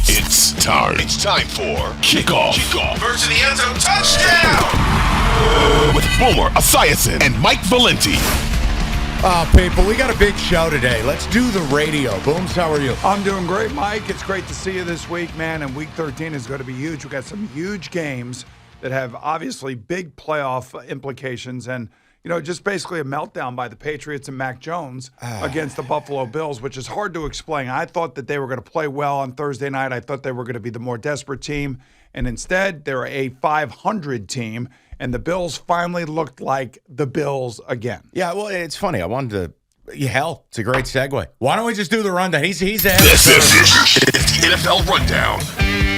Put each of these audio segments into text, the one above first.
It's time. It's time for Kickoff. Kickoff versus the end zone touchdown with former Esiason and Mike Valenti. Oh, people, we got a big show today. Let's do the radio. Booms, how are you? I'm doing great, Mike. It's great to see you this week, man. And Week 13 is going to be huge. We've got some huge games that have obviously big playoff implications. And, you know, just basically a meltdown by the Patriots and Mac Jones against the Buffalo Bills, which is hard to explain. I thought that they were going to play well on Thursday night. I thought they were going to be the more desperate team. And instead, they're a 500 team. And the Bills finally looked like the Bills again. Yeah, well, it's funny. I wanted to, hell, it's a great segue. Why don't we just do the rundown? He's ahead This of is the NFL Rundown.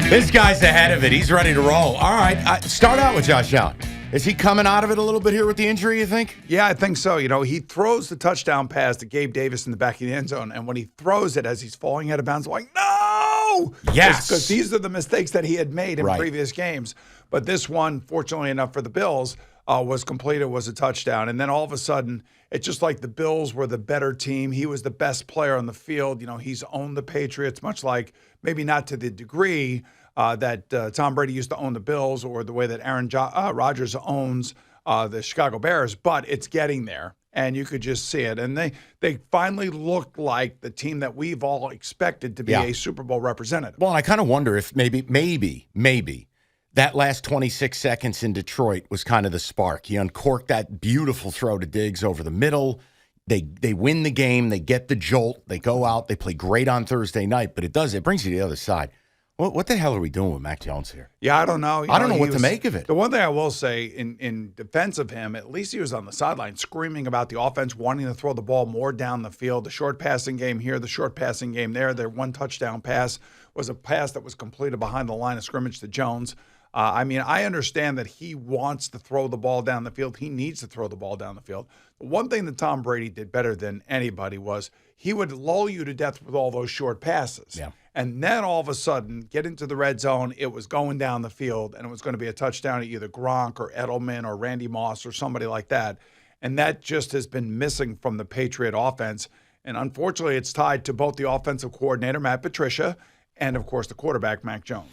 This guy's ahead of it. He's ready to roll. All right, start out with Josh Allen. Is he coming out of it a little bit here with the injury, you think? Yeah, I think so. You know, he throws the touchdown pass to Gabe Davis in the back of the end zone. And when he throws it as he's falling out of bounds, I'm like, no! Yes. Because these are the mistakes that he had made in previous games. But this one, fortunately enough for the Bills, was completed, was a touchdown. And then all of a sudden, it's just like the Bills were the better team. He was the best player on the field. You know, he's owned the Patriots, much like maybe not to the degree that Tom Brady used to own the Bills or the way that Aaron Rodgers owns the Chicago Bears, but it's getting there, and you could just see it. And they finally looked like the team that we've all expected to be a Super Bowl representative. Well, and I kind of wonder if maybe that last 26 seconds in Detroit was kind of the spark. He uncorked that beautiful throw to Diggs over the middle. They win the game. They get the jolt. They go out. They play great on Thursday night, but it brings you to the other side. What the hell are we doing with Mac Jones here? Yeah, I don't know. I don't know what to make of it. The one thing I will say in defense of him, at least he was on the sideline screaming about the offense, wanting to throw the ball more down the field. The short passing game here, the short passing game there. Their one touchdown pass was a pass that was completed behind the line of scrimmage to Jones. I mean, I understand that he wants to throw the ball down the field. He needs to throw the ball down the field. But one thing that Tom Brady did better than anybody was he would lull you to death with all those short passes. Yeah. And then all of a sudden, get into the red zone, it was going down the field, and it was going to be a touchdown to either Gronk or Edelman or Randy Moss or somebody like that. And that just has been missing from the Patriot offense. And unfortunately, it's tied to both the offensive coordinator, Matt Patricia, and, of course, the quarterback, Mac Jones.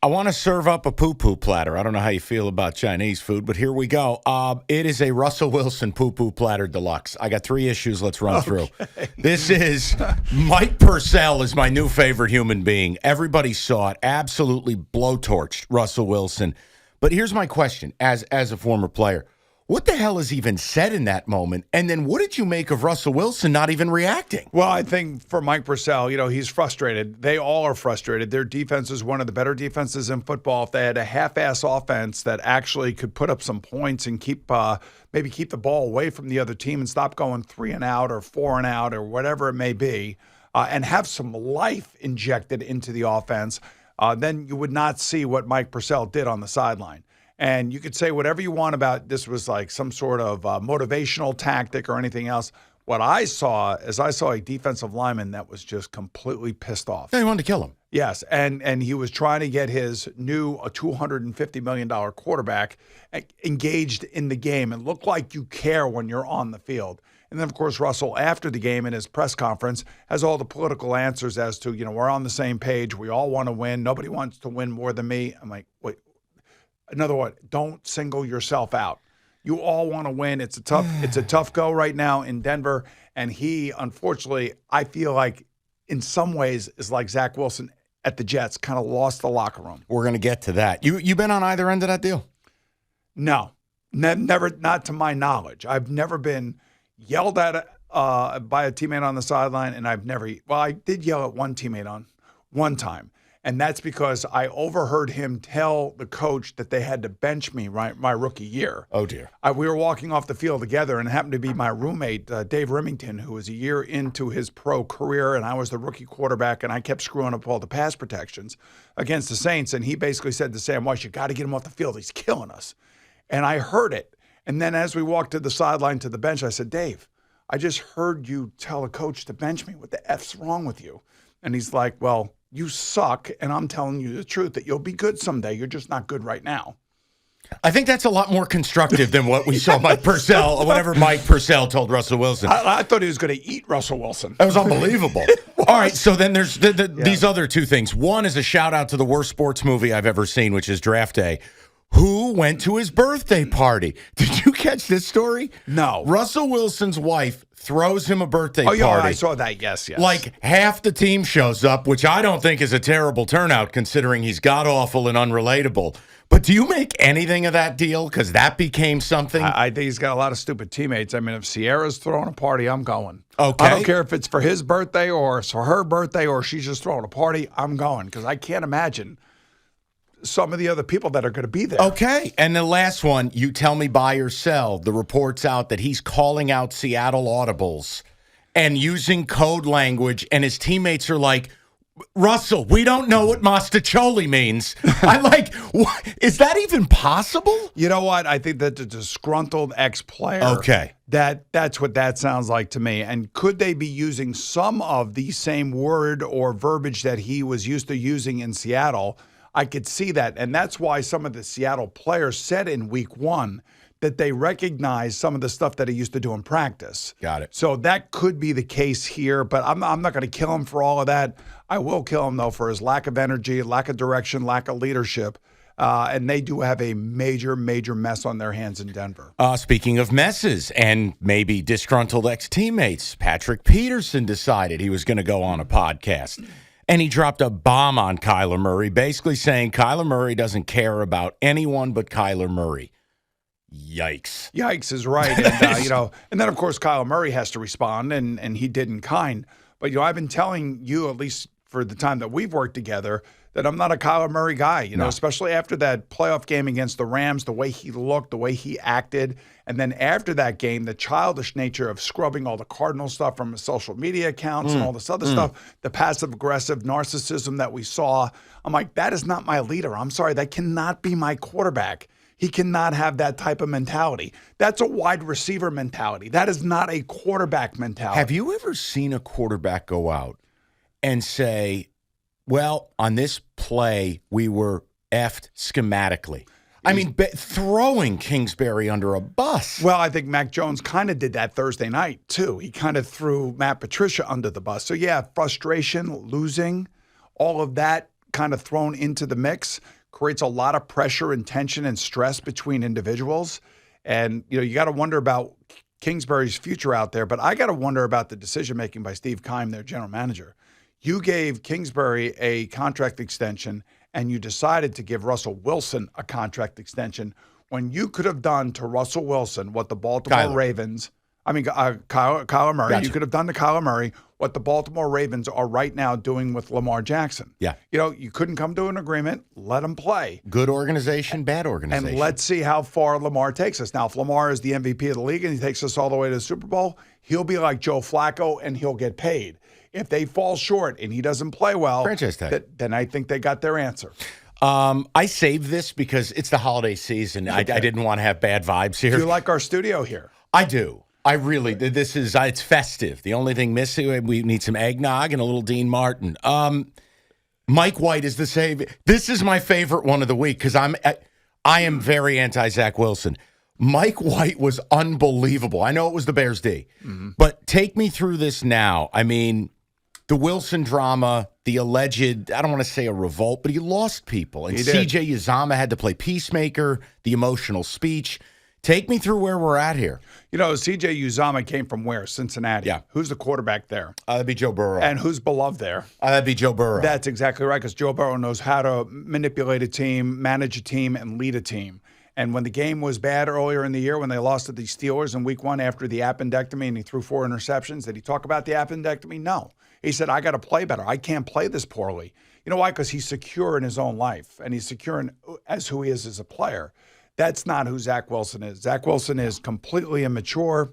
I want to serve up a poo-poo platter. I don't know how you feel about Chinese food, but here we go. It is a Russell Wilson poo-poo platter deluxe. I got 3 issues. Let's run through. This is Mike Purcell is my new favorite human being. Everybody saw it. Absolutely blowtorched Russell Wilson. But here's my question as a former player. What the hell is even said in that moment? And then what did you make of Russell Wilson not even reacting? Well, I think for Mike Purcell, you know, he's frustrated. They all are frustrated. Their defense is one of the better defenses in football. If they had a half-ass offense that actually could put up some points and maybe keep the ball away from the other team and stop going 3 and out or 4 and out or whatever it may be, and have some life injected into the offense, then you would not see what Mike Purcell did on the sideline. And you could say whatever you want about this was like some sort of motivational tactic or anything else. What I saw is a defensive lineman that was just completely pissed off. Yeah, he wanted to kill him. Yes, and he was trying to get his new $250 million quarterback engaged in the game and look like you care when you're on the field. And then, of course, Russell, after the game in his press conference, has all the political answers as to, you know, we're on the same page. We all want to win. Nobody wants to win more than me. I'm like, wait. Another one, don't single yourself out. You all want to win. It's a tough go right now in Denver. And he, unfortunately, I feel like in some ways is like Zach Wilson at the Jets, kind of lost the locker room. We're going to get to that. You been on either end of that deal? No, never, not to my knowledge. I've never been yelled at by a teammate on the sideline, and I did yell at one teammate on one time. And that's because I overheard him tell the coach that they had to bench me my rookie year. Oh, dear. We were walking off the field together, and it happened to be my roommate, Dave Remington, who was a year into his pro career, and I was the rookie quarterback, and I kept screwing up all the pass protections against the Saints. And he basically said to Sam Weiss, you got to get him off the field. He's killing us. And I heard it. And then as we walked to the sideline to the bench, I said, Dave, I just heard you tell a coach to bench me. What the F's wrong with you? And he's like, well, you suck, and I'm telling you the truth that you'll be good someday. You're just not good right now. I think that's a lot more constructive than what we saw Mike Purcell, or whatever Mike Purcell told Russell Wilson. I thought he was going to eat Russell Wilson. That was unbelievable. All right, so then there's these other two things. One is a shout out to the worst sports movie I've ever seen, which is Draft Day. Who went to his birthday party? Did you catch this story? No. Russell Wilson's wife throws him a birthday party. Oh, yeah, I saw that. Yes. Like half the team shows up, which I don't think is a terrible turnout considering he's god-awful and unrelatable. But do you make anything of that deal? Because that became something. I think he's got a lot of stupid teammates. I mean, if Sierra's throwing a party, I'm going. Okay. I don't care if it's for his birthday or it's for her birthday or she's just throwing a party. I'm going because I can't imagine some of the other people that are going to be there. Okay. And the last one, you tell me buy or sell. The report's out that he's calling out Seattle audibles and using code language, and his teammates are like, Russell, we don't know what Mastacholi means. I'm like, what? Is that even possible? You know what? I think that the disgruntled ex-player. Okay. That's what that sounds like to me. And could they be using some of the same word or verbiage that he was used to using in Seattle? I could see that. And that's why some of the Seattle players said in week 1 that they recognize some of the stuff that he used to do in practice. Got it. So that could be the case here, but I'm not going to kill him for all of that. I will kill him, though, for his lack of energy, lack of direction, lack of leadership. And they do have a major, major mess on their hands in Denver. Speaking of messes and maybe disgruntled ex-teammates, Patrick Peterson decided he was going to go on a podcast. And he dropped a bomb on Kyler Murray, basically saying Kyler Murray doesn't care about anyone but Kyler Murray. Yikes. Yikes is right. And, and then, of course, Kyler Murray has to respond, and he did in kind. But, I've been telling you, at least for the time that we've worked together, that I'm not a Kyler Murray guy, especially after that playoff game against the Rams, the way he looked, the way he acted. And then after that game, the childish nature of scrubbing all the Cardinal stuff from his social media accounts and all this other stuff, the passive-aggressive narcissism that we saw. I'm like, that is not my leader. I'm sorry, that cannot be my quarterback. He cannot have that type of mentality. That's a wide receiver mentality. That is not a quarterback mentality. Have you ever seen a quarterback go out and say, well, on this play, we were effed schematically? I mean, throwing Kingsbury under a bus. Well, I think Mac Jones kind of did that Thursday night, too. He kind of threw Matt Patricia under the bus. So, yeah, frustration, losing, all of that kind of thrown into the mix creates a lot of pressure and tension and stress between individuals. And, you got to wonder about Kingsbury's future out there. But I got to wonder about the decision-making by Steve Keim, their general manager. You gave Kingsbury a contract extension, and you decided to give Russell Wilson a contract extension when you could have done to Russell Wilson what the Baltimore Ravens, Kyler Murray, Gotcha. You could have done to Kyler Murray what the Baltimore Ravens are right now doing with Lamar Jackson. Yeah. You couldn't come to an agreement, let him play. Good organization, bad organization. And let's see how far Lamar takes us. Now, if Lamar is the MVP of the league and he takes us all the way to the Super Bowl, he'll be like Joe Flacco and he'll get paid. If they fall short and he doesn't play well, franchise tag. Then I think they got their answer. I saved this because it's the holiday season. Okay. I didn't want to have bad vibes here. Do you like our studio here? I do. I really do. This is it's festive. The only thing missing, we need some eggnog and a little Dean Martin. Mike White is the save. This is my favorite one of the week because I am very anti-Zach Wilson. Mike White was unbelievable. I know it was the Bears D, but take me through this now. I mean, the Wilson drama, the alleged, I don't want to say a revolt, but he lost people. And CJ Uzomah had to play peacemaker, the emotional speech. Take me through where we're at here. CJ Uzomah came from where? Cincinnati. Yeah. Who's the quarterback there? That'd be Joe Burrow. And who's beloved there? That'd be Joe Burrow. That's exactly right, because Joe Burrow knows how to manipulate a team, manage a team, and lead a team. And when the game was bad earlier in the year, when they lost to the Steelers in week 1 after the appendectomy and he threw 4 interceptions, did he talk about the appendectomy? No. He said, I got to play better. I can't play this poorly. You know why? Because he's secure in his own life, and he's secure as who he is as a player. That's not who Zach Wilson is. Zach Wilson is completely immature.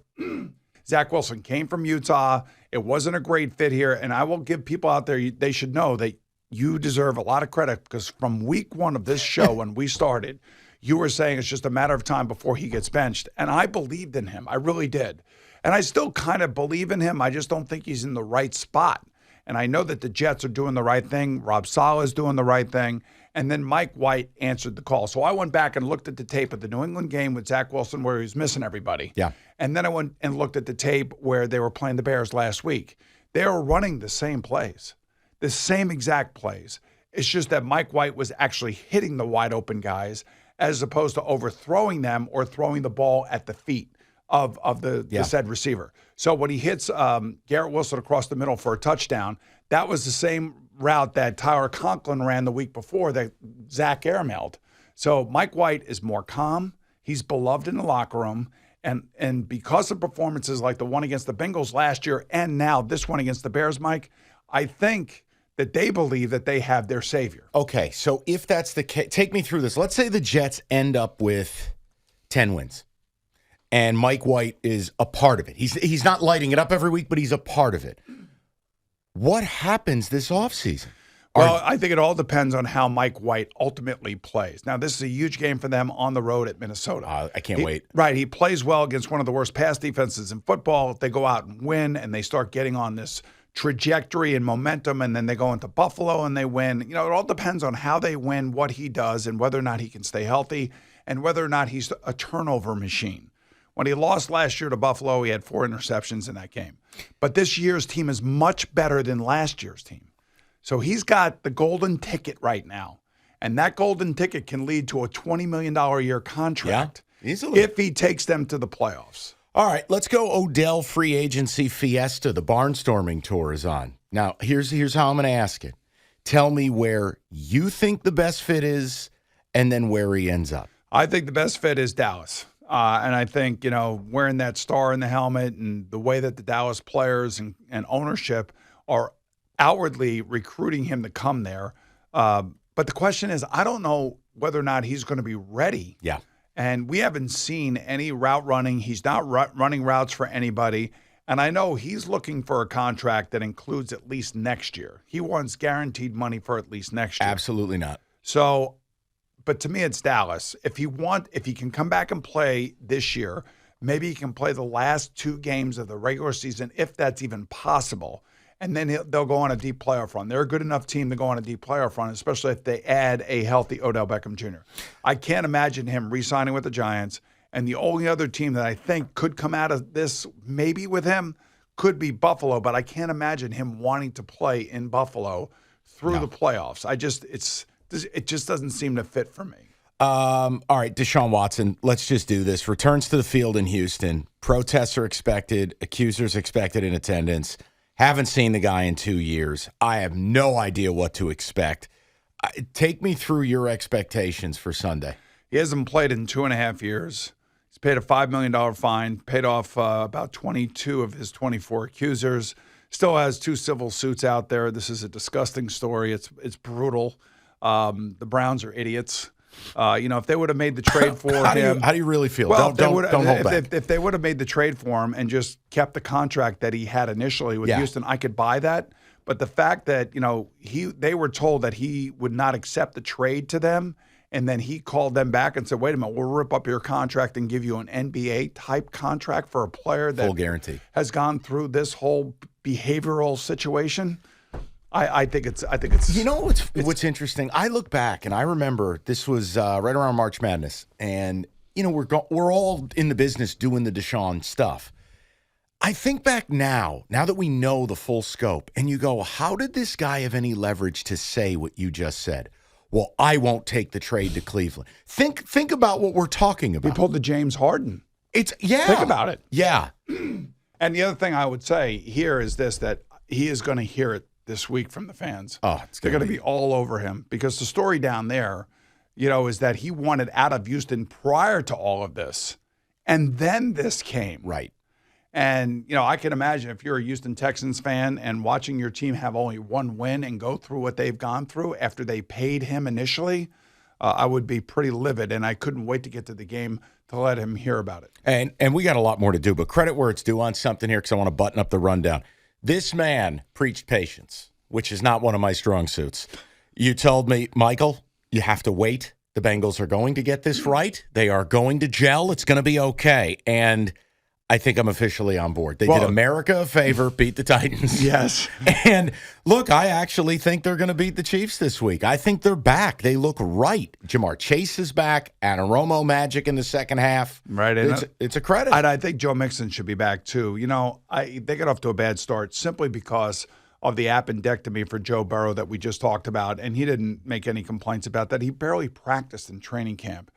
Zach Wilson came from Utah. It wasn't a great fit here, and I will give people out there, they should know that you deserve a lot of credit because from week 1 of this show when we started, you were saying it's just a matter of time before he gets benched. And I believed in him. I really did. And I still kind of believe in him. I just don't think he's in the right spot. And I know that the Jets are doing the right thing. Rob Saleh is doing the right thing. And then Mike White answered the call. So I went back and looked at the tape of the New England game with Zach Wilson where he was missing everybody. Yeah. And then I went and looked at the tape where they were playing the Bears last week. They were running the same plays, the same exact plays. It's just that Mike White was actually hitting the wide open guys as opposed to overthrowing them or throwing the ball at the feet of the said receiver. So when he hits Garrett Wilson across the middle for a touchdown, that was the same route that Tyler Conklin ran the week before that Zach airmailed. So Mike White is more calm. He's beloved in the locker room. And because of performances like the one against the Bengals last year and now this one against the Bears, Mike, I think that they believe that they have their savior. Okay, so if that's the case, take me through this. Let's say the Jets end up with 10 wins, and Mike White is a part of it. He's not lighting it up every week, but he's a part of it. What happens this offseason? Well, I think it all depends on how Mike White ultimately plays. Now, this is a huge game for them on the road at Minnesota. I can't wait. Right. He plays well against one of the worst pass defenses in football. If they go out and win and they start getting on this trajectory and momentum, and then they go into Buffalo and they win, it all depends on how they win, what he does, and whether or not he can stay healthy, and whether or not he's a turnover machine. When he lost last year to Buffalo, he had 4 interceptions in that game. But this year's team is much better than last year's team. So he's got the golden ticket right now. And that golden ticket can lead to a $20 million a year contract if he takes them to the playoffs. All right, let's go Odell free agency fiesta. The barnstorming tour is on. Now, here's how I'm going to ask it. Tell me where you think the best fit is and then where he ends up. I think the best fit is Dallas. And I think, wearing that star in the helmet and the way that the Dallas players and ownership are outwardly recruiting him to come there. But the question is, I don't know whether or not he's going to be ready. Yeah. And we haven't seen any route running. He's not running routes for anybody. And I know he's looking for a contract that includes at least next year. He wants guaranteed money for at least next year. Absolutely not. So, but to me, it's Dallas. If he can come back and play this year, maybe he can play the last 2 games of the regular season, if that's even possible. And then they'll go on a deep playoff run. They're a good enough team to go on a deep playoff run, especially if they add a healthy Odell Beckham Jr. I can't imagine him re-signing with the Giants. And the only other team that I think could come out of this maybe with him could be Buffalo. But I can't imagine him wanting to play in Buffalo through the playoffs. It just doesn't seem to fit for me. All right, Deshaun Watson, let's just do this. Returns to the field in Houston. Protests are expected. Accusers expected in attendance. Haven't seen the guy in 2 years. I have no idea what to expect. Take me through your expectations for Sunday. He hasn't played in 2.5 years. He's paid a $5 million fine, paid off about 22 of his 24 accusers. Still has 2 civil suits out there. This is a disgusting story. It's brutal. The Browns are idiots. If they would have made the trade for him. How do you really feel? Well, don't hold back. If they would have made the trade for him and just kept the contract that he had initially with Houston, I could buy that. But the fact that, they were told that he would not accept the trade to them, and then he called them back and said, wait a minute, we'll rip up your contract and give you an NBA-type contract for a player that full guarantee has gone through this whole behavioral situation. I think it's. What's interesting? I look back and I remember this was right around March Madness, and we're all in the business doing the Deshaun stuff. I think back now that we know the full scope, and you go, how did this guy have any leverage to say what you just said? Well, I won't take the trade to Cleveland. Think about what we're talking about. He pulled the James Harden. Think about it. Yeah. And the other thing I would say here is this, that he is going to hear it this week from the fans. They're going to be all over him, because the story down there, is that he wanted out of Houston prior to all of this. And then this came. Right. And, I can imagine if you're a Houston Texans fan and watching your team have only 1 win and go through what they've gone through after they paid him initially, I would be pretty livid. And I couldn't wait to get to the game to let him hear about it. And we got a lot more to do, but credit where it's due on something here, because I want to button up the rundown. This man preached patience, which is not one of my strong suits. You told me, Michael, you have to wait. The Bengals are going to get this right. They are going to gel. It's going to be okay. And I think I'm officially on board. They did America a favor, beat the Titans. Yes. And look, I actually think they're going to beat the Chiefs this week. I think they're back. They look right. Jamar Chase is back. Anaromo magic in the second half. Right. It's a credit. And I think Joe Mixon should be back too. They got off to a bad start simply because of the appendectomy for Joe Burrow that we just talked about. And he didn't make any complaints about that. He barely practiced in training camp.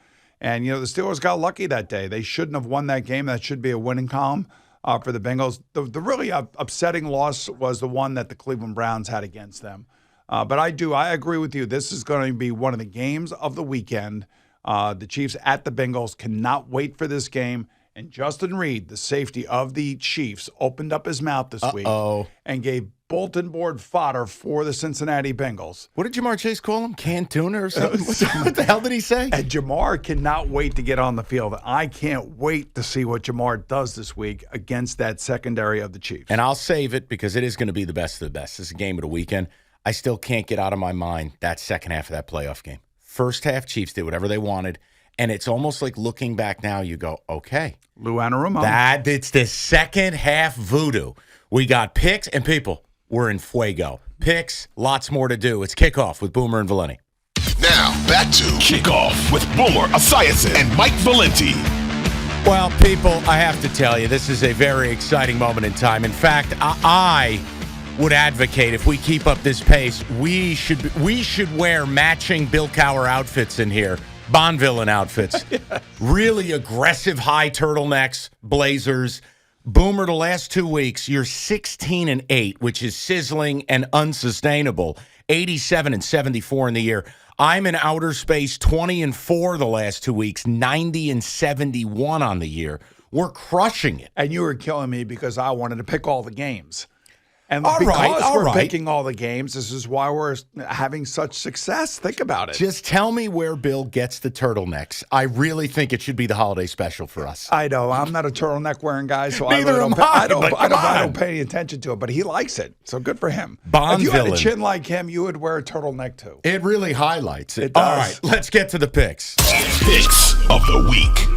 And, the Steelers got lucky that day. They shouldn't have won that game. That should be a winning column for the Bengals. The really upsetting loss was the one that the Cleveland Browns had against them. But I agree with you. This is going to be one of the games of the weekend. The Chiefs at the Bengals, cannot wait for this game. And Justin Reed, the safety of the Chiefs, opened up his mouth this week and gave bulletin board fodder for the Cincinnati Bengals. What did Jamar Chase call him? Canned tuna or something? What the hell did he say? And Jamar cannot wait to get on the field. I can't wait to see what Jamar does this week against that secondary of the Chiefs. And I'll save it because it is going to be the best of the best. This is a game of the weekend. I still can't get out of my mind that second half of that playoff game. First half, Chiefs did whatever they wanted. And it's almost like looking back now, you go, okay. Lou Anarumo. It's the second half voodoo. We got picks, and people, we're in fuego. Picks, lots more to do. It's Kickoff with Boomer and Valenti. Now, back to Kickoff with Boomer Esiason and Mike Valenti. Well, people, I have to tell you, this is a very exciting moment in time. In fact, I would advocate if we keep up this pace, we should wear matching Bill Cowher outfits in here. Bond villain outfits. Yes. Really aggressive high turtlenecks, blazers. Boomer, the last 2 weeks, you're 16-8, which is sizzling and unsustainable. 87-74 in the year. I'm in outer space, 20-4 the last 2 weeks, 90-71 on the year. We're crushing it. And you were killing me because I wanted to pick all the games. And picking all the games, this is why we're having such success. Think about it. Just tell me where Bill gets the turtlenecks. I really think it should be the holiday special for us. I know. I'm not a turtleneck wearing guy, so I don't pay any attention to it. But he likes it, so good for him. If you had a chin like him, you would wear a turtleneck too. It really highlights it. It does. All right, let's get to the picks. Picks of the week.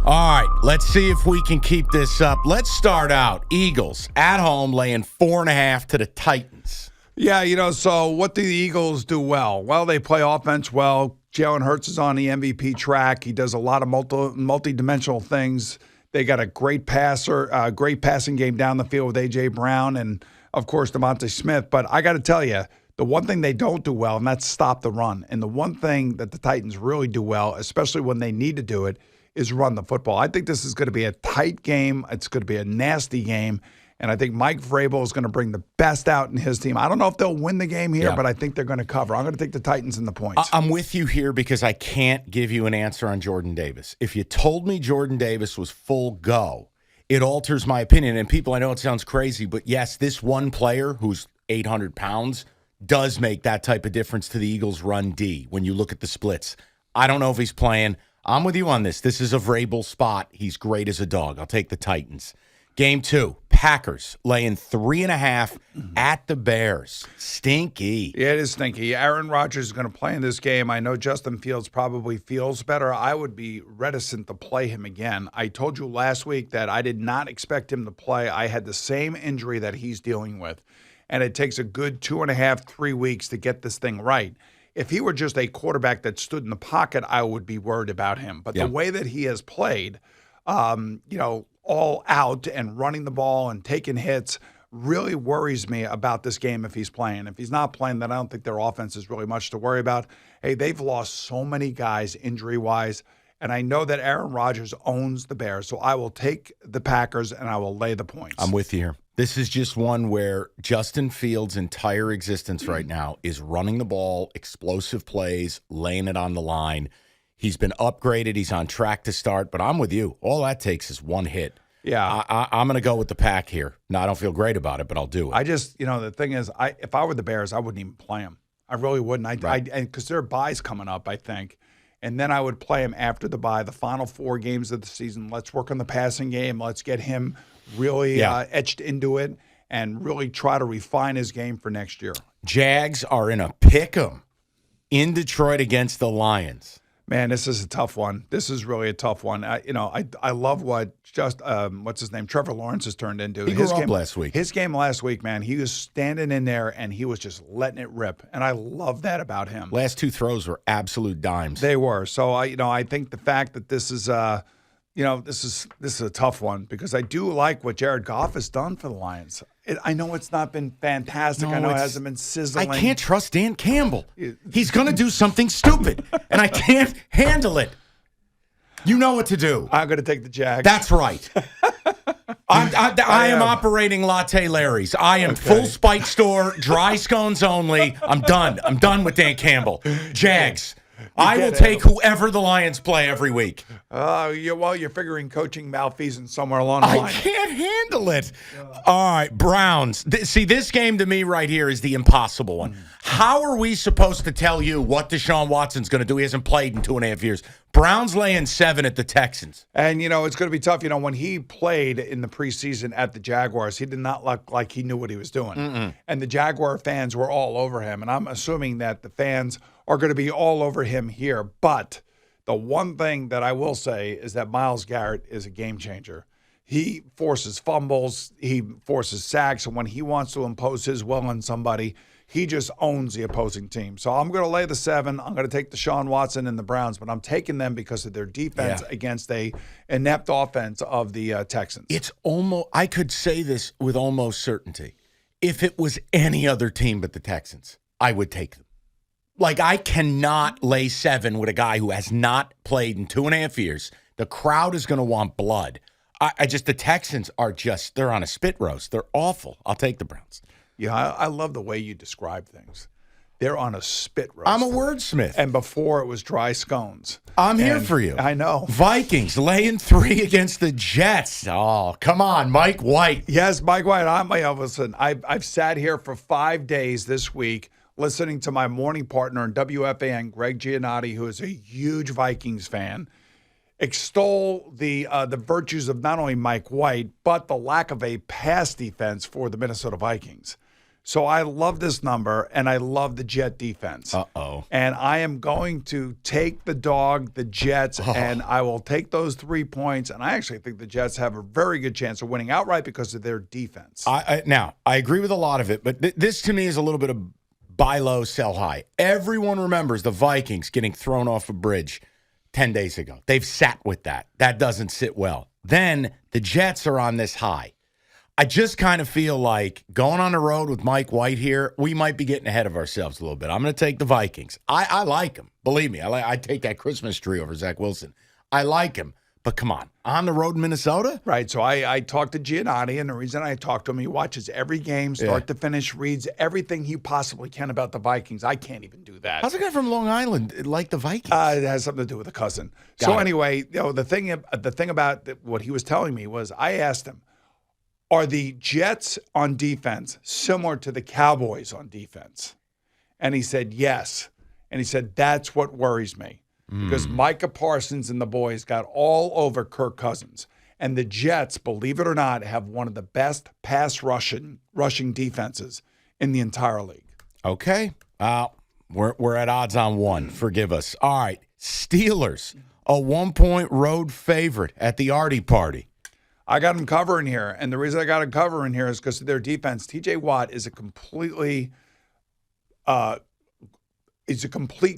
All right, let's see if we can keep this up. Let's start out. Eagles at home laying 4.5 to the Titans. Yeah, so what do the Eagles do well? Well, they play offense well. Jalen Hurts is on the MVP track. He does a lot of multi-dimensional things. They got a great passer, great passing game down the field with A.J. Brown and, of course, DeVonta Smith. But I got to tell you, the one thing they don't do well, and that's stop the run. And the one thing that the Titans really do well, especially when they need to do it, is run the football. I think this is going to be a tight game. It's going to be a nasty game. And I think Mike Vrabel is going to bring the best out in his team. I don't know if they'll win the game here, but I think they're going to cover. I'm going to take the Titans in the points. I'm with you here because I can't give you an answer on Jordan Davis. If you told me Jordan Davis was full go, it alters my opinion. And people, I know it sounds crazy, but yes, this one player who's 800 pounds does make that type of difference to the Eagles' run D when you look at the splits. I don't know if he's playing. I'm with you on this. This is a Vrabel spot. He's great as a dog. I'll take the Titans. Game 2, Packers laying 3.5 at the Bears. Stinky. Yeah, it is stinky. Aaron Rodgers is going to play in this game. I know Justin Fields probably feels better. I would be reticent to play him again. I told you last week that I did not expect him to play. I had the same injury that he's dealing with, and it takes a good 2.5, 3 weeks to get this thing right. If he were just a quarterback that stood in the pocket, I would be worried about him. But the way that he has played, all out and running the ball and taking hits really worries me about this game if he's playing. If he's not playing, then I don't think their offense is really much to worry about. Hey, they've lost so many guys injury-wise, and I know that Aaron Rodgers owns the Bears, so I will take the Packers and I will lay the points. I'm with you here. This is just one where Justin Fields' entire existence right now is running the ball, explosive plays, laying it on the line. He's been upgraded. He's on track to start, but I'm with you. All that takes is one hit. Yeah. I'm going to go with the Pack here. No, I don't feel great about it, but I'll do it. I just, the thing is, if I were the Bears, I wouldn't even play them. I really wouldn't. Because there are buys coming up, I think. And then I would play him after the bye, the final 4 games of the season. Let's work on the passing game. Let's get him really etched into it and really try to refine his game for next year. Jags are in a pick'em in Detroit against the Lions. Man, this is a tough one. This is really a tough one. I love what what's his name, Trevor Lawrence has turned into. He grew up last week. His game last week, man, he was standing in there and he was just letting it rip, and I love that about him. Last two throws were absolute dimes. They were. So I think the fact that this is this is a tough one because I do like what Jared Goff has done for the Lions. I know it's not been fantastic. I know it hasn't been sizzling. I can't trust Dan Campbell. He's going to do something stupid, and I can't handle it. You know what to do. I'm going to take the Jags. That's right. I am operating Latte Larry's. I am full spike store, dry scones only. I'm done. I'm done with Dan Campbell. Jags. I will take whoever the Lions play every week. You're figuring coaching malfeasance somewhere along the line. I can't handle it. All right, Browns. See, this game to me right here is the impossible one. How are we supposed to tell you what Deshaun Watson's going to do? He hasn't played in 2.5 years. Browns laying 7 at the Texans. And, it's going to be tough. When he played in the preseason at the Jaguars, he did not look like he knew what he was doing. And the Jaguar fans were all over him. And I'm assuming that the fans are going to be all over him here. But the one thing that I will say is that Myles Garrett is a game changer. He forces fumbles. He forces sacks. And when he wants to impose his will on somebody, he just owns the opposing team. So I'm going to lay the 7. I'm going to take Deshaun Watson and the Browns, but I'm taking them because of their defense against a inept offense of the Texans. It's almost, I could say this with almost certainty. If it was any other team but the Texans, I would take them. Like, I cannot lay 7 with a guy who has not played in 2.5 years. The crowd is going to want blood. The Texans are they're on a spit roast. They're awful. I'll take the Browns. Yeah, I love the way you describe things. They're on a spit roast. I'm a wordsmith. And before it was dry scones. I'm here for you. I know. Vikings laying 3 against the Jets. Oh, come on, Mike White. Yes, Mike White. Listen, I've sat here for 5 days this week listening to my morning partner in WFAN, Greg Giannotti, who is a huge Vikings fan, extol the virtues of not only Mike White, but the lack of a pass defense for the Minnesota Vikings. So I love this number, and I love the Jet defense. Uh-oh. And I am going to take the dog, the Jets, and I will take those 3 points. And I actually think the Jets have a very good chance of winning outright because of their defense. Now, I agree with a lot of it, but this to me is a little bit of buy low, sell high. Everyone remembers the Vikings getting thrown off a bridge 10 days ago. They've sat with that. That doesn't sit well. Then the Jets are on this high. I just kind of feel like going on the road with Mike White here, we might be getting ahead of ourselves a little bit. I'm going to take the Vikings. I like him. Believe me, I'd take that Christmas tree over Zach Wilson. I like him. But come on the road in Minnesota? Right. So I talked to Giannotti, and the reason I talked to him, he watches every game, start to finish, reads everything he possibly can about the Vikings. I can't even do that. How's a guy from Long Island like the Vikings? It has something to do with a cousin. Anyway, the thing about what he was telling me was I asked him, are the Jets on defense similar to the Cowboys on defense? And he said, yes. And he said, that's what worries me. Because Micah Parsons and the boys got all over Kirk Cousins. And the Jets, believe it or not, have one of the best pass rushing defenses in the entire league. Okay. We're at odds on 1. Forgive us. All right. Steelers, a 1-point road favorite at the Artie Party. I got them covering here. And the reason I got them covering here is because of their defense. TJ Watt is a complete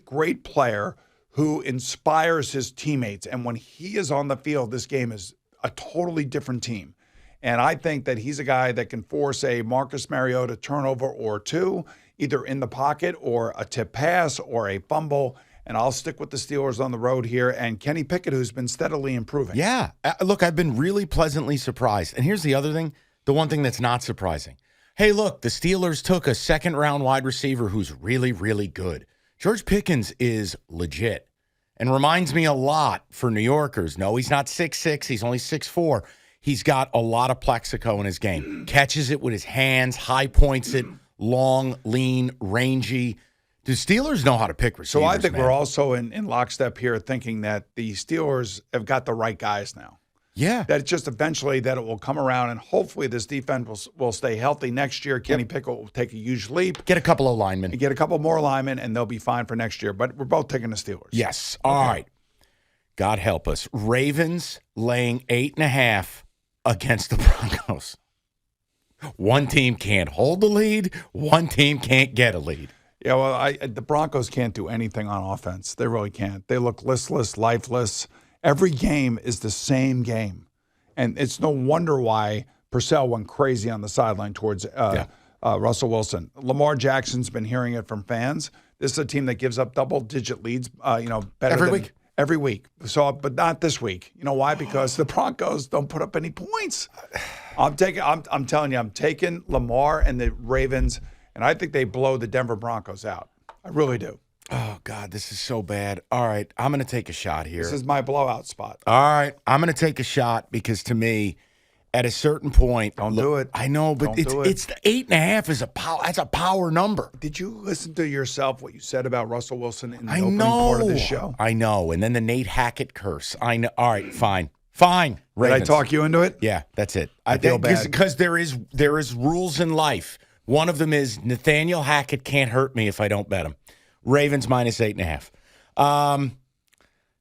great player who inspires his teammates. And when he is on the field, this game is a totally different team. And I think that he's a guy that can force a Marcus Mariota turnover or 2, either in the pocket or a tip pass or a fumble. And I'll stick with the Steelers on the road here. And Kenny Pickett, who's been steadily improving. Yeah. Look, I've been really pleasantly surprised. And here's the other thing, the one thing that's not surprising. Hey, look, the Steelers took a second-round wide receiver who's really, really good. George Pickens is legit and reminds me a lot for New Yorkers. No, he's not 6'6". He's only 6'4". He's got a lot of Plexico in his game. Catches it with his hands, high points it, long, lean, rangy. Do Steelers know how to pick receivers? So I think we're also in lockstep here thinking that the Steelers have got the right guys now. Yeah. That it's just eventually that it will come around, and hopefully this defense will stay healthy next year. Kenny Pickett will take a huge leap. Get a couple of linemen. Get a couple more linemen, and they'll be fine for next year. But we're both taking the Steelers. Yes. All right. God help us. Ravens laying 8.5 against the Broncos. One team can't hold the lead. One team can't get a lead. Yeah, well, the Broncos can't do anything on offense. They really can't. They look listless, lifeless. Every game is the same game. And it's no wonder why Purcell went crazy on the sideline towards Russell Wilson. Lamar Jackson's been hearing it from fans. This is a team that gives up double-digit leads, better every week. So, but not this week. You know why? Because the Broncos don't put up any points. I'm telling you, I'm taking Lamar and the Ravens, and I think they blow the Denver Broncos out. I really do. Oh, God, this is so bad. All right, I'm going to take a shot here. This is my blowout spot. All right, I'm going to take a shot because to me, at a certain point, don't do it. I know, but it's the 8.5 is a power. That's a power number. Did you listen to yourself what you said about Russell Wilson in the opening part of this show? I know, and then the Nate Hackett curse. I know. All right, fine. Did I talk you into it? Yeah, that's it. I feel bad because there is rules in life. One of them is Nathaniel Hackett can't hurt me if I don't bet him. Ravens minus 8.5.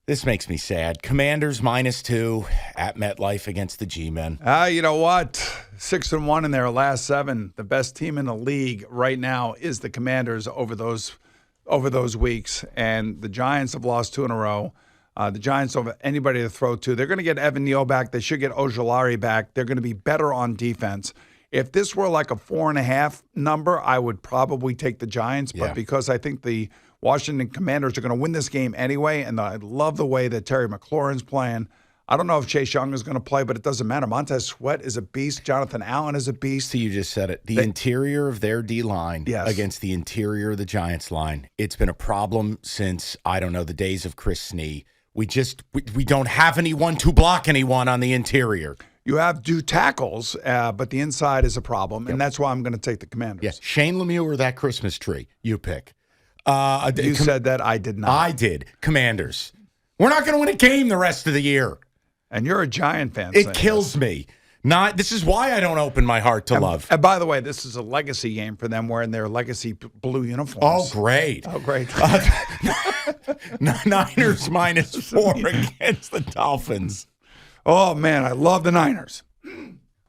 This makes me sad. Commanders -2 at MetLife against the G-Men. You know what? 6-1 in their last 7. The best team in the league right now is the Commanders over those weeks, and the Giants have lost 2 in a row. The Giants don't have anybody to throw to. They're going to get Evan Neal back. They should get Ojulari back. They're going to be better on defense. If this were like a 4.5 number, I would probably take the Giants. But because I think the Washington Commanders are going to win this game anyway, and I love the way that Terry McLaurin's playing. I don't know if Chase Young is going to play, but it doesn't matter. Montez Sweat is a beast. Jonathan Allen is a beast. So you just said it. The interior of their D-line against the interior of the Giants line. It's been a problem since, I don't know, the days of Chris Snee. We don't have anyone to block anyone on the interior. You have two tackles, but the inside is a problem, and that's why I'm going to take the Commanders. Yes, Shane Lemieux or that Christmas tree. You pick. You said that. I did not. I did. Commanders. We're not going to win a game the rest of the year. And you're a Giant fan. It kills me. This is why I don't open my heart to love. And by the way, this is a legacy game for them wearing their legacy blue uniforms. Oh, great. Niners -4 against the Dolphins. Oh, man, I love the Niners.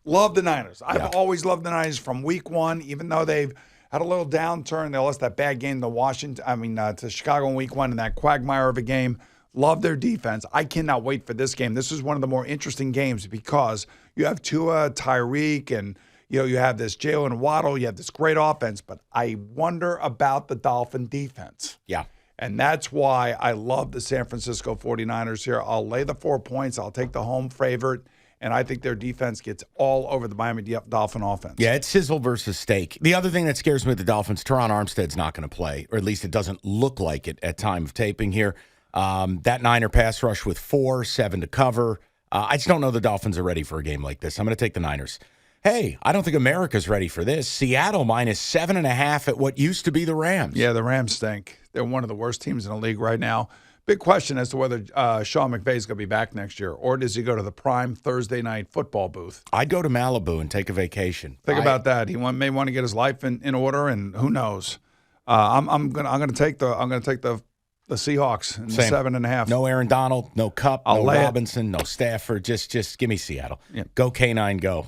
Love the Niners. I've always loved the Niners from week 1, even though they've had a little downturn. They lost that bad game to Chicago in week 1 in that quagmire of a game. Love their defense. I cannot wait for this game. This is one of the more interesting games because you have Tua, Tyreek, and you have this Jalen Waddle. You have this great offense, but I wonder about the Dolphin defense. Yeah. And that's why I love the San Francisco 49ers here. I'll lay the 4 points. I'll take the home favorite. And I think their defense gets all over the Miami Dolphin offense. Yeah, it's sizzle versus steak. The other thing that scares me with the Dolphins, Teron Armstead's not going to play, or at least it doesn't look like it at time of taping here. That Niner pass rush with 4, 7 to cover. I just don't know the Dolphins are ready for a game like this. I'm going to take the Niners. Hey, I don't think America's ready for this. Seattle -7.5 at what used to be the Rams. Yeah, the Rams stink. They're one of the worst teams in the league right now. Big question as to whether Sean McVay is going to be back next year, or does he go to the prime Thursday night football booth? I'd go to Malibu and take a vacation. Think about that. He may want to get his life in order, and who knows? I'm going to take the Seahawks in 7.5. No Aaron Donald, no Kupp, no Robinson, no Stafford. Just give me Seattle. Yeah. Go K9, go.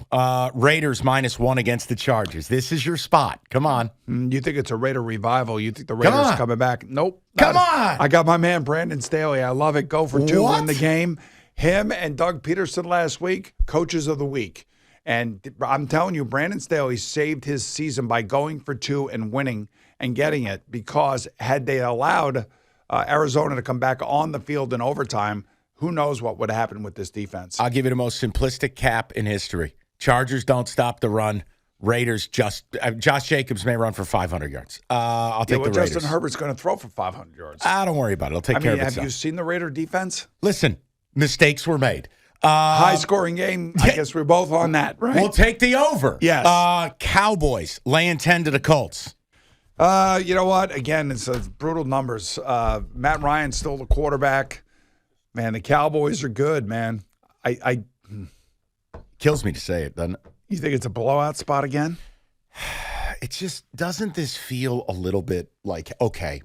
Raiders -1 against the Chargers. This is your spot. Come on. You think it's a Raider revival? You think the Raiders coming back? Nope. Come on. I got my man Brandon Staley. I love it. Go for 2, win the game. Him and Doug Peterson last week, coaches of the week. And I'm telling you, Brandon Staley saved his season by going for 2 and winning and getting it, because had they allowed Arizona to come back on the field in overtime, who knows what would happen with this defense. I'll give you the most simplistic cap in history. Chargers don't stop the run. Raiders Josh Jacobs may run for 500 yards. I'll take the Raiders. Justin Herbert's going to throw for 500 yards. Don't worry about it. I'll take care of it. Have you seen the Raider defense? Listen, mistakes were made. High-scoring game. I guess we're both on that, right? We'll take the over. Yes. Cowboys laying 10 to the Colts. You know what? Again, it's brutal numbers. Matt Ryan's still the quarterback. Man, the Cowboys are good, man. Kills me to say it, doesn't it? You think it's a blowout spot again? It just, doesn't this feel a little bit like, okay.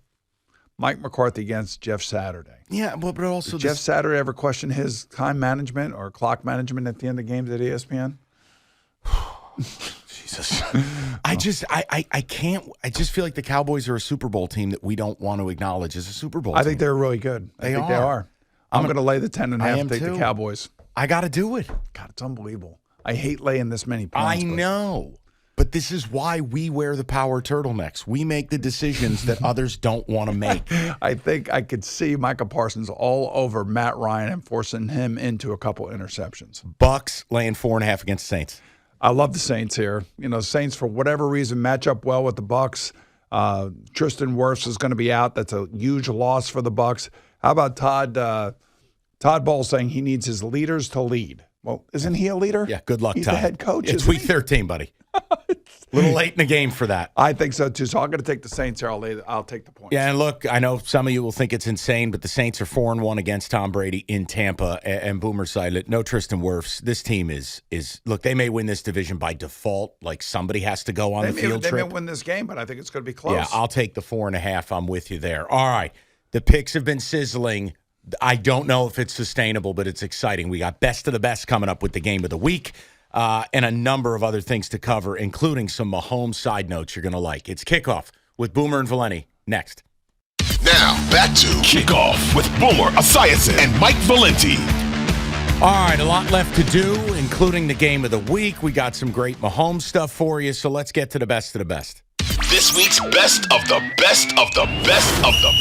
Mike McCarthy against Jeff Saturday. Yeah, but also Did Jeff Saturday ever question his time management or clock management at the end of games at ESPN? Jesus. I just feel like the Cowboys are a Super Bowl team that we don't want to acknowledge as a Super Bowl team. I think they're really good. I think they are. I'm going to lay the 10.5 and take the Cowboys. I got to do it. God, it's unbelievable. I hate laying this many points. I know. But this is why we wear the power turtlenecks. We make the decisions that others don't want to make. I think I could see Micah Parsons all over Matt Ryan and forcing him into a couple interceptions. Bucks laying 4.5 against Saints. I love the Saints here. You know, Saints, for whatever reason, match up well with the Bucks. Tristan Wirfs is going to be out. That's a huge loss for the Bucks. How about Todd Bowles saying he needs his leaders to lead? Well, isn't he a leader? Yeah, good luck, He's Todd. the head coach. It's week 13, buddy. A little late in the game for that. I think so, too. So I'm going to take the Saints here. I'll take the points. Yeah, and look, I know some of you will think it's insane, but the Saints are 4-1 against Tom Brady in Tampa, and Boomer cited no Tristan Wirfs. This team is look, they may win this division by default. Like somebody has to go on the field trip. They may win this game, but I think it's going to be close. Yeah, I'll take the 4.5. I'm with you there. All right, the picks have been sizzling. I don't know if it's sustainable, but it's exciting. We got best of the best coming up with the game of the week. And a number of other things to cover, including some Mahomes side notes you're going to like. It's Kickoff with Boomer and Valenti next. Now, back to Kickoff with Boomer Esiason and Mike Valenti. All right, a lot left to do, including the game of the week. We got some great Mahomes stuff for you, so let's get to the best of the best. This week's best of the best of the best of the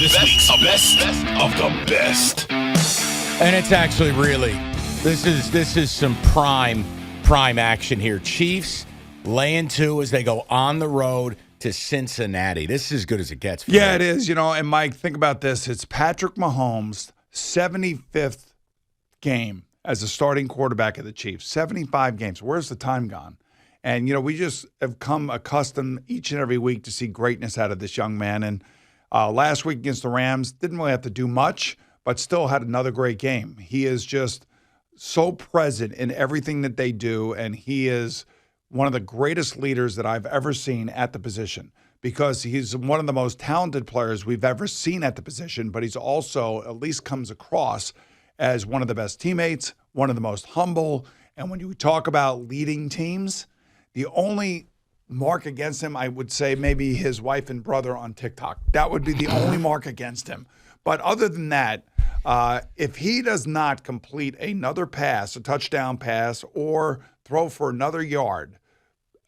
best of the best. And it's actually really, this is some prime action here. Chiefs laying 2 as they go on the road to Cincinnati. This is as good as it gets for Yeah, me. it is. You know, and Mike, think about this. It's Patrick Mahomes' 75th game as a starting quarterback of the Chiefs. 75 games. Where's the time gone? And, you know, we just have come accustomed each and every week to see greatness out of this young man. And last week against the Rams, didn't really have to do much, but still had another great game. He is just so present in everything that they do, and he is one of the greatest leaders that I've ever seen at the position because he's one of the most talented players we've ever seen at the position, but he's also at least comes across as one of the best teammates, one of the most humble, and when you talk about leading teams, the only mark against him, I would say maybe his wife and brother on TikTok. That would be the only mark against him. But other than that, if he does not complete another pass, a touchdown pass, or throw for another yard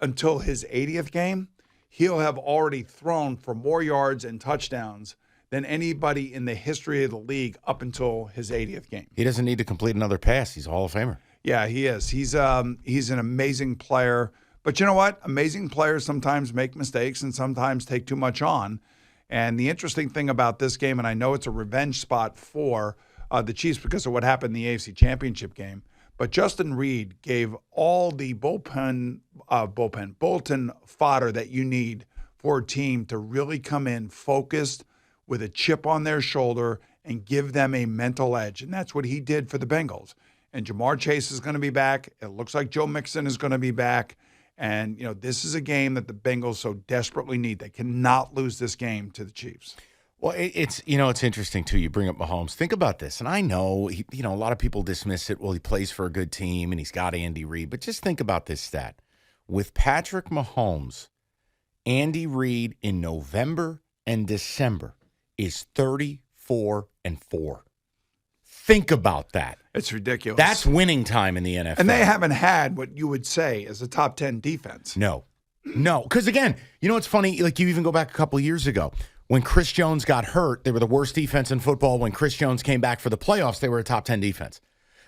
until his 80th game, he'll have already thrown for more yards and touchdowns than anybody in the history of the league up until his 80th game. He doesn't need to complete another pass. He's a Hall of Famer. Yeah, he is. He's an amazing player. But you know what? Amazing players sometimes make mistakes and sometimes take too much on. And the interesting thing about this game, and I know it's a revenge spot for the Chiefs because of what happened in the AFC Championship game, but Justin Reed gave all the bulletin fodder that you need for a team to really come in focused with a chip on their shoulder and give them a mental edge. And that's what he did for the Bengals. And Jamar Chase is going to be back. It looks like Joe Mixon is going to be back. And, you know, this is a game that the Bengals so desperately need. They cannot lose this game to the Chiefs. Well, it's interesting, too. You bring up Mahomes. Think about this. And I know, a lot of people dismiss it. Well, he plays for a good team and he's got Andy Reid. But just think about this stat. With Patrick Mahomes, Andy Reid in November and December is 34-4. Think about that. It's ridiculous. That's winning time in the NFL. And they haven't had what you would say is a top 10 defense. No. Because, again, it's funny. Like, you even go back a couple of years ago. When Chris Jones got hurt, they were the worst defense in football. When Chris Jones came back for the playoffs, they were a top 10 defense.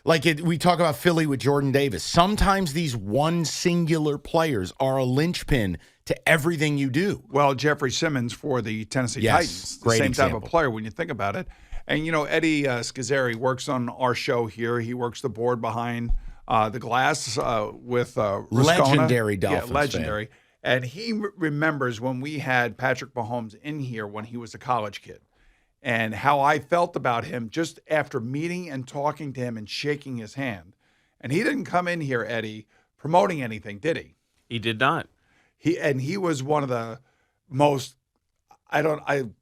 Like, we talk about Philly with Jordan Davis. Sometimes these one singular players are a linchpin to everything you do. Well, Jeffrey Simmons for the Tennessee Titans. Great same example. Type of player when you think about it. And, Eddie Schizzeri works on our show here. He works the board behind the glass with Ruscona. Legendary Dolphins legendary. fan. And he remembers when we had Patrick Mahomes in here when he was a college kid and how I felt about him just after meeting and talking to him and shaking his hand. And he didn't come in here, Eddie, promoting anything, did he? He did not. He was one of the most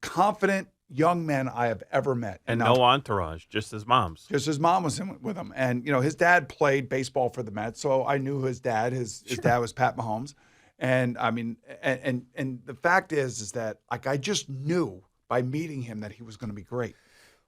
confident young men I have ever met. And no entourage, just his mom's. Just his mom was with him. And, his dad played baseball for the Mets, so I knew his dad. His dad was Pat Mahomes. And, I mean, and the fact is that, I just knew by meeting him that he was going to be great.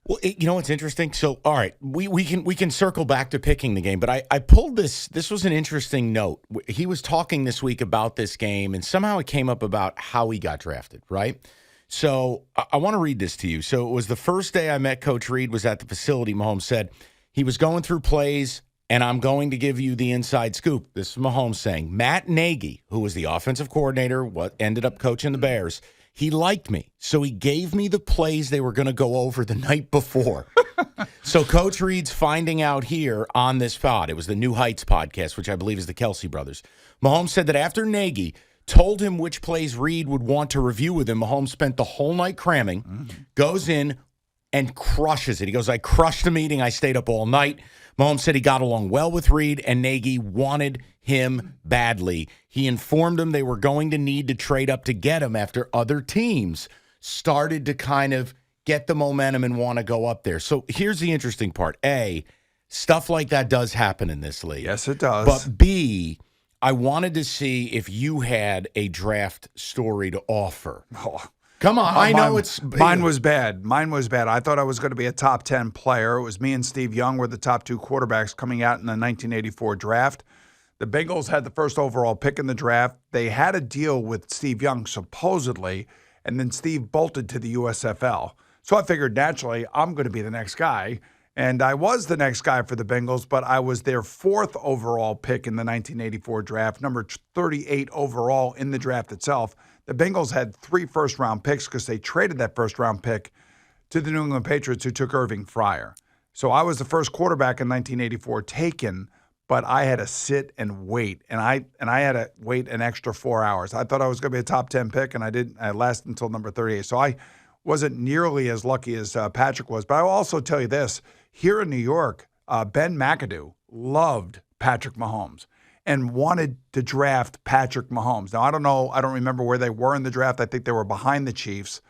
Well, you know what's interesting? So, all right, we can circle back to picking the game, but I pulled this. This was an interesting note. He was talking this week about this game, and somehow it came up about how he got drafted, right? So I want to read this to you. So it was the first day I met Coach Reed was at the facility. Mahomes said he was going through plays, and I'm going to give you the inside scoop. This is Mahomes saying, Matt Nagy, who was the offensive coordinator, what ended up coaching the Bears, he liked me. So he gave me the plays they were going to go over the night before. So Coach Reed's finding out here on this pod. It was the New Heights podcast, which I believe is the Kelsey brothers. Mahomes said that after Nagy told him which plays Reed would want to review with him, Mahomes spent the whole night cramming, goes in and crushes it. He goes, I crushed the meeting. I stayed up all night. Mahomes said he got along well with Reed, and Nagy wanted him badly. He informed him they were going to need to trade up to get him after other teams started to kind of get the momentum and want to go up there. So here's the interesting part. A, stuff like that does happen in this league. Yes, it does. But B, I wanted to see if you had a draft story to offer. Oh. Come on. I know mine was bad. Mine was bad. I thought I was going to be a top 10 player. It was me and Steve Young were the top two quarterbacks coming out in the 1984 draft. The Bengals had the first overall pick in the draft. They had a deal with Steve Young, supposedly, and then Steve bolted to the USFL. So I figured, naturally, I'm going to be the next guy. And I was the next guy for the Bengals, but I was their fourth overall pick in the 1984 draft, number 38 overall in the draft itself. The Bengals had 3 first-round picks because they traded that first-round pick to the New England Patriots, who took Irving Fryer. So I was the first quarterback in 1984 taken, but I had to sit and wait, and I had to wait an extra 4 hours. I thought I was going to be a top 10 pick, and I didn't. I lasted until number 38. So I wasn't nearly as lucky as Patrick was. But I will also tell you this. Here in New York, Ben McAdoo loved Patrick Mahomes and wanted to draft Patrick Mahomes. Now, I don't know. I don't remember where they were in the draft. I think they were behind the Chiefs.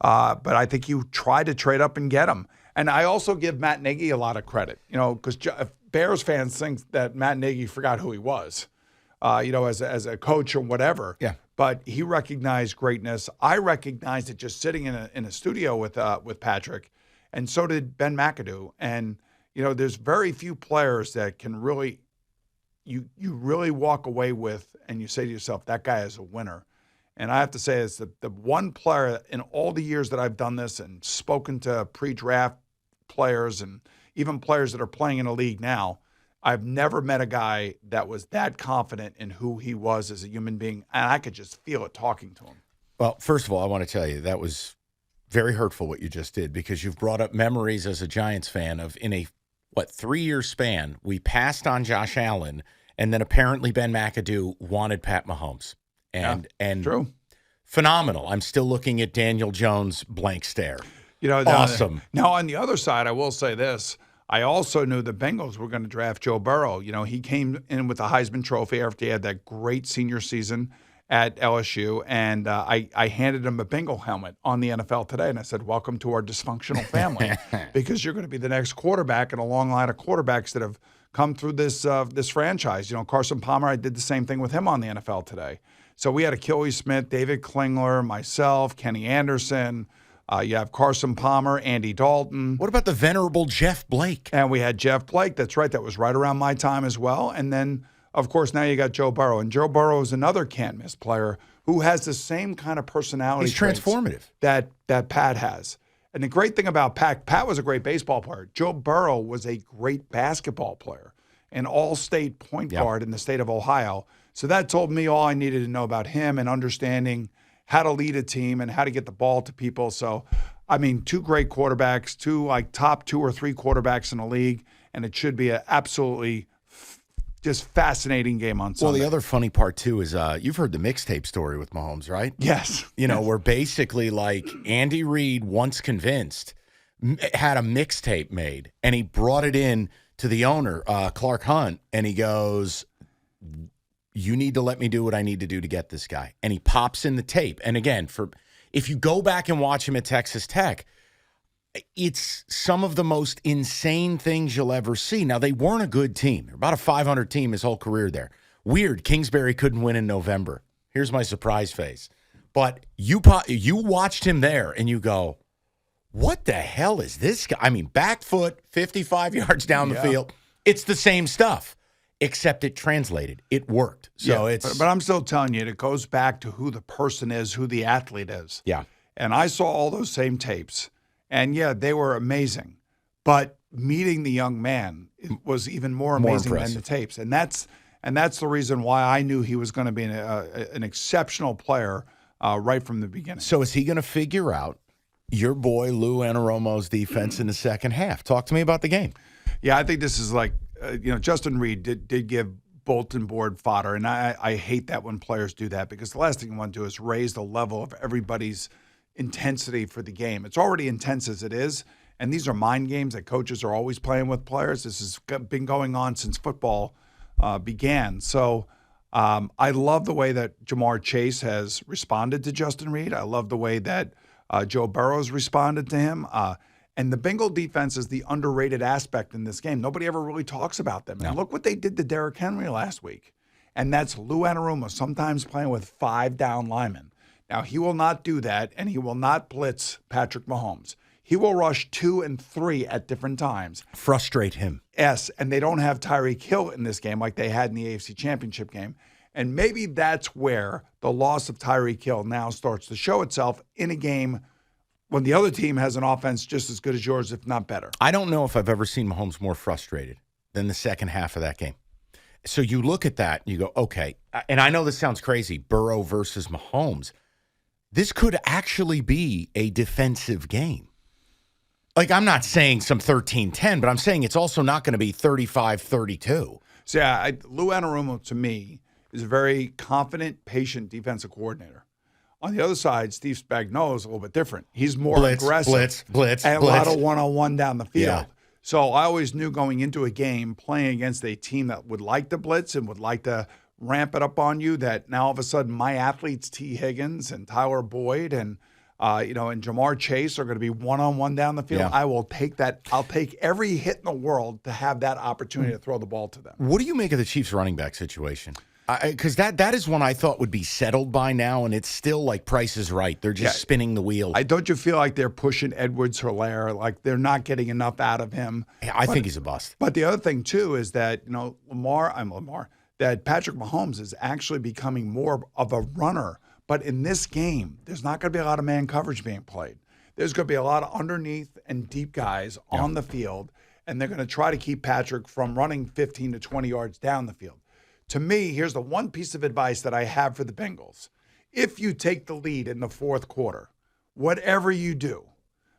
But I think you tried to trade up and get him. And I also give Matt Nagy a lot of credit, because Bears fans think that Matt Nagy forgot who he was, as a coach or whatever. Yeah. But he recognized greatness. I recognized it just sitting in a studio with Patrick, and so did Ben McAdoo. And there's very few players that can really you really walk away with, and you say to yourself, that guy is a winner. And I have to say, it's the one player in all the years that I've done this and spoken to pre-draft players and even players that are playing in a league now, I've never met a guy that was that confident in who he was as a human being, and I could just feel it talking to him. Well, first of all, I want to tell you that was very hurtful what you just did, because you've brought up memories as a Giants fan of in a 3-year span, we passed on Josh Allen, and then apparently Ben McAdoo wanted Pat Mahomes. And true. Phenomenal. I'm still looking at Daniel Jones' blank stare. Awesome. Now, on the other side, I will say this. I also knew the Bengals were going to draft Joe Burrow. He came in with the Heisman Trophy after he had that great senior season at LSU, and I handed him a Bengal helmet on the NFL Today, and I said, welcome to our dysfunctional family, because you're going to be the next quarterback in a long line of quarterbacks that have come through this franchise. Carson Palmer, I did the same thing with him on the NFL Today. So we had Achilles Smith, David Klingler, myself, Kenny Anderson. You have Carson Palmer, Andy Dalton. What about the venerable Jeff Blake? And we had Jeff Blake. That's right. That was right around my time as well. And then, of course, now you got Joe Burrow. And Joe Burrow is another can't-miss player who has the same kind of personality. He's transformative. That Pat has. And the great thing about Pat was a great baseball player. Joe Burrow was a great basketball player, an all-state point guard in the state of Ohio. So that told me all I needed to know about him and understanding how to lead a team and how to get the ball to people. So, I mean, 2 great quarterbacks, 2 top 2 or 3 quarterbacks in the league, and it should be an absolutely just fascinating game on Sunday. Well, the other funny part, too, is you've heard the mixtape story with Mahomes, right? Yes. Where basically, Andy Reid, once convinced, had a mixtape made, and he brought it in to the owner, Clark Hunt, and he goes, you need to let me do what I need to do to get this guy. And he pops in the tape. And again, if you go back and watch him at Texas Tech, it's some of the most insane things you'll ever see. Now, they weren't a good team. They're about a 500 team his whole career there. Weird, Kingsbury couldn't win in November. Here's my surprise face. But you watched him there, and you go, what the hell is this guy? I mean, back foot, 55 yards down the field. It's the same stuff, except it translated. It worked. So but I'm still telling you, it goes back to who the person is, who the athlete is. Yeah. And I saw all those same tapes. And, they were amazing. But meeting the young man was even more amazing than the tapes. And that's the reason why I knew he was going to be an exceptional player right from the beginning. So is he going to figure out your boy Lou Anarumo's defense in the second half? Talk to me about the game. Yeah, I think this is like, Justin Reed did give bulletin board fodder. And I hate that when players do that, because the last thing you want to do is raise the level of everybody's intensity for the game. It's already intense as it is, and these are mind games that coaches are always playing with players. This has been going on since football began. So I love the way that Jamar Chase has responded to Justin Reed. I love the way that Joe Burrow's responded to him. And the Bengal defense is the underrated aspect in this game. Nobody ever really talks about them. And look what they did to Derrick Henry last week. And that's Lou Anarumo sometimes playing with 5 down linemen. Now, he will not do that, and he will not blitz Patrick Mahomes. He will rush 2 and 3 at different times. Frustrate him. Yes, and they don't have Tyreek Hill in this game like they had in the AFC Championship game. And maybe that's where the loss of Tyreek Hill now starts to show itself in a game when the other team has an offense just as good as yours, if not better. I don't know if I've ever seen Mahomes more frustrated than the second half of that game. So you look at that and you go, okay, and I know this sounds crazy, Burrow versus Mahomes. This could actually be a defensive game. Like, I'm not saying some 13-10, but I'm saying it's also not going to be 35-32. So, yeah, Lou Anarumo, to me, is a very confident, patient defensive coordinator. On the other side, Steve Spagnuolo is a little bit different. He's more aggressive. Blitz. And a lot of one-on-one down the field. Yeah. So I always knew going into a game, playing against a team that would like to blitz and would like to ramp it up on you, that now all of a sudden my athletes, T. Higgins and Tyler Boyd and and Jamar Chase are going to be one-on-one down the field. Yeah. I will take that. I'll take every hit in the world to have that opportunity to throw the ball to them. What do you make of the Chiefs running back situation? Because that is one I thought would be settled by now, and it's still like Price is Right. They're just spinning the wheel. Don't you feel like they're pushing Edwards-Helaire, like they're not getting enough out of him? I think he's a bust. But the other thing, too, is that, that Patrick Mahomes is actually becoming more of a runner. But in this game, there's not going to be a lot of man coverage being played. There's going to be a lot of underneath and deep guys on the field, and they're going to try to keep Patrick from running 15 to 20 yards down the field. To me, here's the one piece of advice that I have for the Bengals. If you take the lead in the fourth quarter, whatever you do,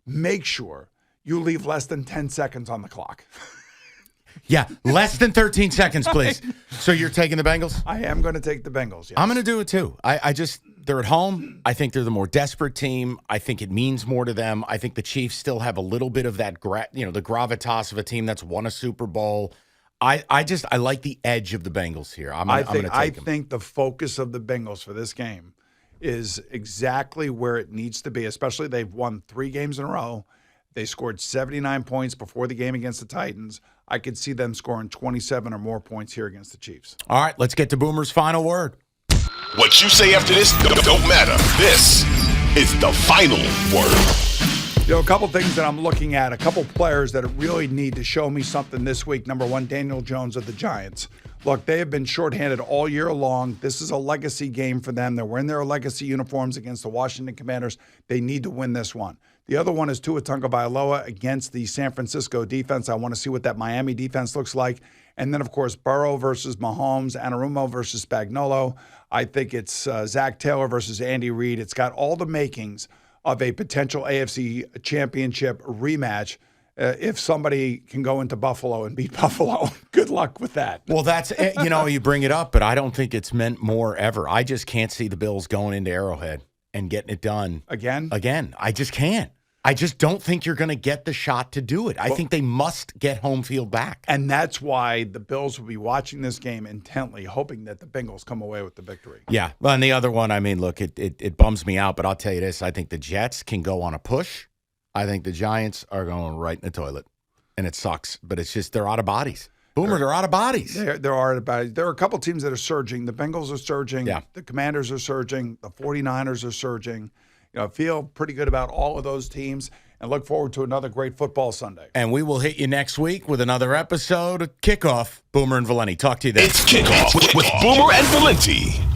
make sure you leave less than 10 seconds on the clock. Yeah, less than 13 seconds, please. So you're taking the Bengals? I am going to take the Bengals, yes. I'm going to do it too. They're at home. I think they're the more desperate team. I think it means more to them. I think the Chiefs still have a little bit of that, the gravitas of a team that's won a Super Bowl. I like the edge of the Bengals here. I think the focus of the Bengals for this game is exactly where it needs to be, especially they've won 3 games in a row. They scored 79 points before the game against the Titans. I could see them scoring 27 or more points here against the Chiefs. All right, let's get to Boomer's final word. What you say after this don't matter. This is the final word. A couple things that I'm looking at, a couple players that really need to show me something this week. Number one, Daniel Jones of the Giants. Look, they have been shorthanded all year long. This is a legacy game for them. They're wearing their legacy uniforms against the Washington Commanders. They need to win this one. The other one is Tua Tagovailoa against the San Francisco defense. I want to see what that Miami defense looks like. And then, of course, Burrow versus Mahomes, Anarumo versus Spagnuolo. I think it's Zach Taylor versus Andy Reid. It's got all the makings of a potential AFC championship rematch. If somebody can go into Buffalo and beat Buffalo, good luck with that. Well, that's, you bring it up, but I don't think it's meant more ever. I just can't see the Bills going into Arrowhead and getting it done. Again? I just can't. I just don't think you're going to get the shot to do it. I think they must get home field back. And that's why the Bills will be watching this game intently, hoping that the Bengals come away with the victory. Yeah. Well, and the other one, I mean, look, it bums me out, but I'll tell you this. I think the Jets can go on a push. I think the Giants are going right in the toilet. And it sucks, but it's just they're out of bodies. Boomer, they're out of bodies. There are a couple teams that are surging. The Bengals are surging. Yeah. The Commanders are surging. The 49ers are surging. I feel pretty good about all of those teams and look forward to another great football Sunday. And we will hit you next week with another episode of Kickoff. Boomer and Valenti. Talk to you then. It's Kickoff with Boomer and Valenti.